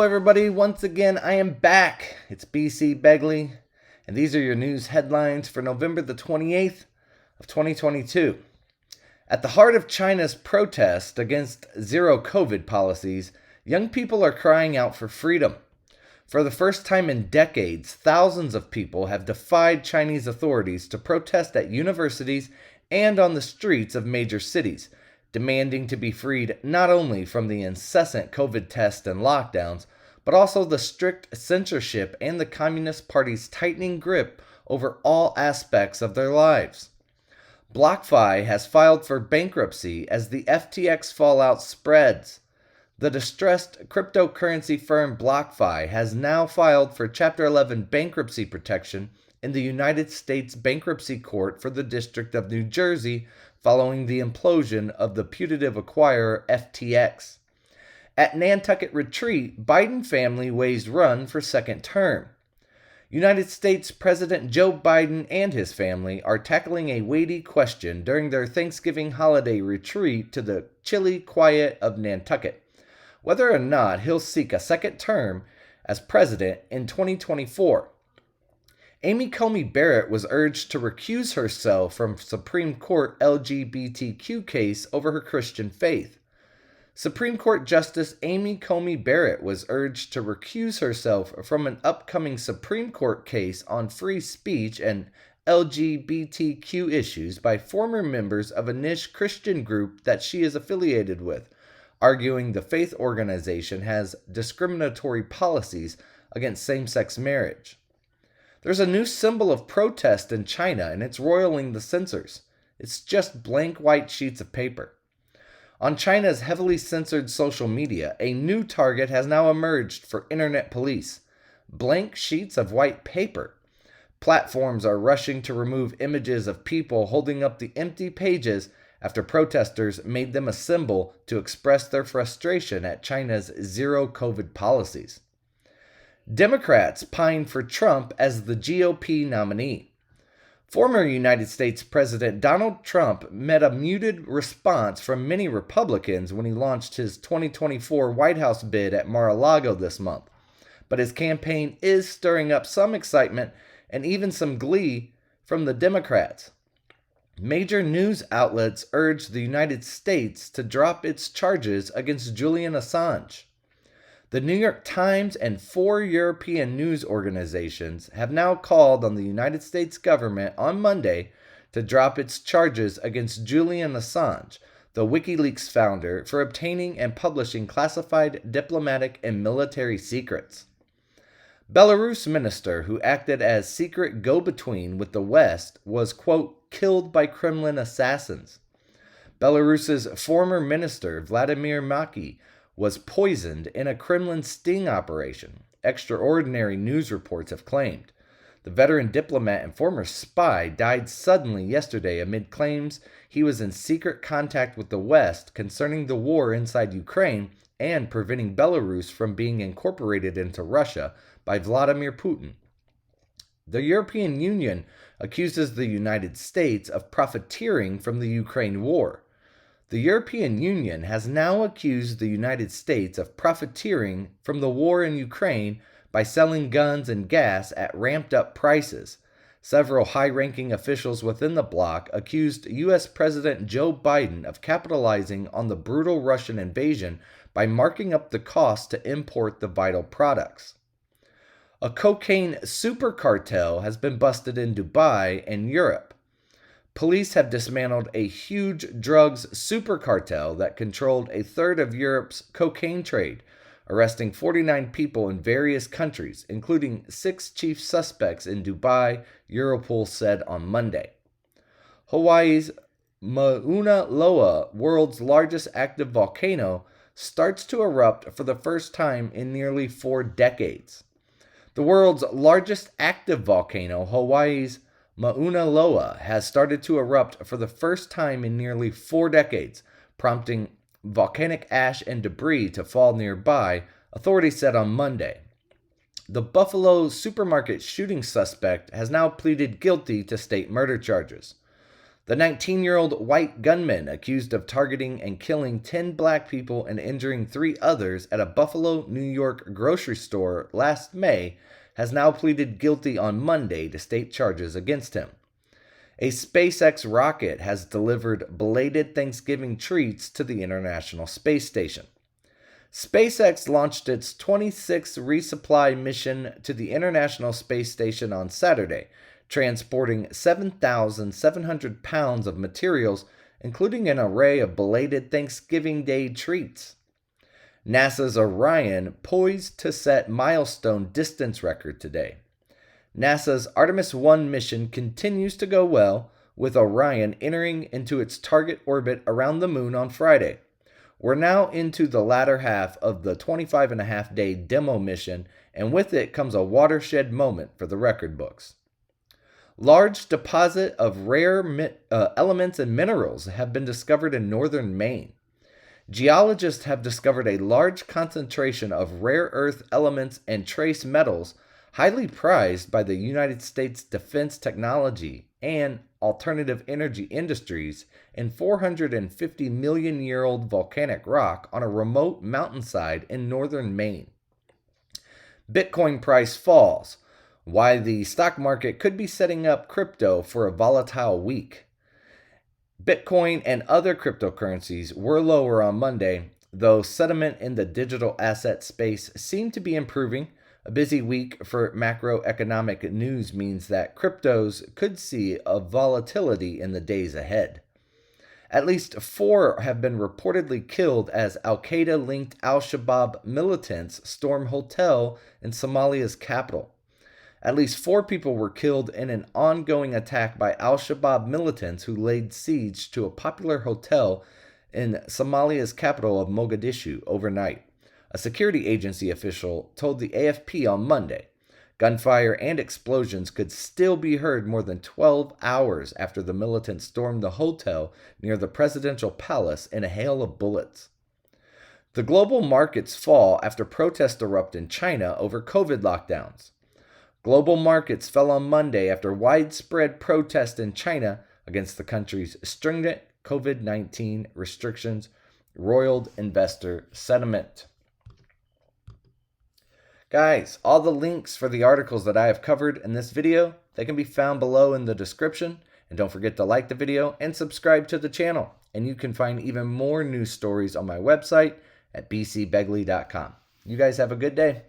everybody. Once again, I am back. It's BC Begley, and these are your news headlines for November the 28th of 2022. At the heart of China's protest against zero COVID policies, young people are crying out for freedom. For the first time in decades, thousands of people have defied Chinese authorities to protest at universities and on the streets of major cities, demanding to be freed not only from the incessant COVID tests and lockdowns, but also the strict censorship and the Communist Party's tightening grip over all aspects of their lives. BlockFi has filed for bankruptcy as the FTX fallout spreads. The distressed cryptocurrency firm BlockFi has now filed for Chapter 11 bankruptcy protection in the United States Bankruptcy Court for the District of New Jersey following the implosion of the putative acquirer FTX. At Nantucket Retreat, Biden family weighs run for second term. United States President Joe Biden and his family are tackling a weighty question during their Thanksgiving holiday retreat to the chilly quiet of Nantucket: whether or not he'll seek a second term as president in 2024. Amy Comey Barrett was urged to recuse herself from Supreme Court LGBTQ case over her Christian faith. Supreme Court Justice Amy Comey Barrett was urged to recuse herself from an upcoming Supreme Court case on free speech and LGBTQ issues by former members of a niche Christian group that she is affiliated with, arguing the faith organization has discriminatory policies against same-sex marriage. There's a new symbol of protest in China, and it's roiling the censors. It's just blank white sheets of paper. On China's heavily censored social media, a new target has now emerged for internet police: blank sheets of white paper. Platforms are rushing to remove images of people holding up the empty pages after protesters made them a symbol to express their frustration at China's zero COVID policies. Democrats pine for Trump as the GOP nominee. Former United States President Donald Trump met a muted response from many Republicans when he launched his 2024 White House bid at Mar-a-Lago this month, but his campaign is stirring up some excitement and even some glee from the Democrats. Major news outlets urged the United States to drop its charges against Julian Assange. The New York Times and 4 European news organizations have now called on the United States government on Monday to drop its charges against Julian Assange, the WikiLeaks founder, for obtaining and publishing classified diplomatic and military secrets. Belarus minister who acted as secret go-between with the West was, quote, killed by Kremlin assassins. Belarus's former minister, Vladimir Maki, was poisoned in a Kremlin sting operation, extraordinary news reports have claimed. The veteran diplomat and former spy died suddenly yesterday amid claims he was in secret contact with the West concerning the war inside Ukraine and preventing Belarus from being incorporated into Russia by Vladimir Putin. The European Union accuses the United States of profiteering from the Ukraine war. The European Union has now accused the United States of profiteering from the war in Ukraine by selling guns and gas at ramped-up prices. Several high-ranking officials within the bloc accused U.S. President Joe Biden of capitalizing on the brutal Russian invasion by marking up the cost to import the vital products. A cocaine super cartel has been busted in Dubai and Europe. Police have dismantled a huge drugs super cartel that controlled a third of Europe's cocaine trade, arresting 49 people in various countries, including 6 chief suspects in Dubai, Europol said on Monday. Hawaii's Mauna Loa, world's largest active volcano, starts to erupt for the first time in nearly 4 decades. The world's largest active volcano, Hawaii's Mauna Loa, has started to erupt for the first time in nearly 4 decades, prompting volcanic ash and debris to fall nearby, authorities said on Monday. The Buffalo supermarket shooting suspect has now pleaded guilty to state murder charges. The 19-year-old white gunman accused of targeting and killing 10 black people and injuring 3 others at a Buffalo, New York grocery store last May has now pleaded guilty on Monday to state charges against him. A SpaceX rocket has delivered belated Thanksgiving treats to the International Space Station. SpaceX launched its 26th resupply mission to the International Space Station on Saturday, transporting 7,700 pounds of materials, including an array of belated Thanksgiving Day treats. NASA's Orion poised to set milestone distance record today. NASA's Artemis 1 mission continues to go well, with Orion entering into its target orbit around the moon on Friday. We're now into the latter half of the 25.5-day demo mission, and with it comes a watershed moment for the record books. Large deposit of rare elements and minerals have been discovered in northern Maine. Geologists have discovered a large concentration of rare earth elements and trace metals highly prized by the United States Defense Technology and alternative energy industries in 450 million-year-old volcanic rock on a remote mountainside in northern Maine. Bitcoin price falls. Why the stock market could be setting up crypto for a volatile week. Bitcoin and other cryptocurrencies were lower on Monday, though sentiment in the digital asset space seemed to be improving. A busy week for macroeconomic news means that cryptos could see a volatility in the days ahead. At least 4 have been reportedly killed as Al-Qaeda-linked Al-Shabaab militants storm hotel in Somalia's capital. At least 4 people were killed in an ongoing attack by Al-Shabaab militants who laid siege to a popular hotel in Somalia's capital of Mogadishu overnight. A security agency official told the AFP on Monday. Gunfire and explosions could still be heard more than 12 hours after the militants stormed the hotel near the presidential palace in a hail of bullets. The global markets fall after protests erupt in China over COVID lockdowns. Global markets fell on Monday after widespread protest in China against the country's stringent COVID-19 restrictions roiled investor sentiment. Guys, all the links for the articles that I have covered in this video, they can be found below in the description. And don't forget to like the video and subscribe to the channel. And you can find even more news stories on my website at bcbegley.com. You guys have a good day.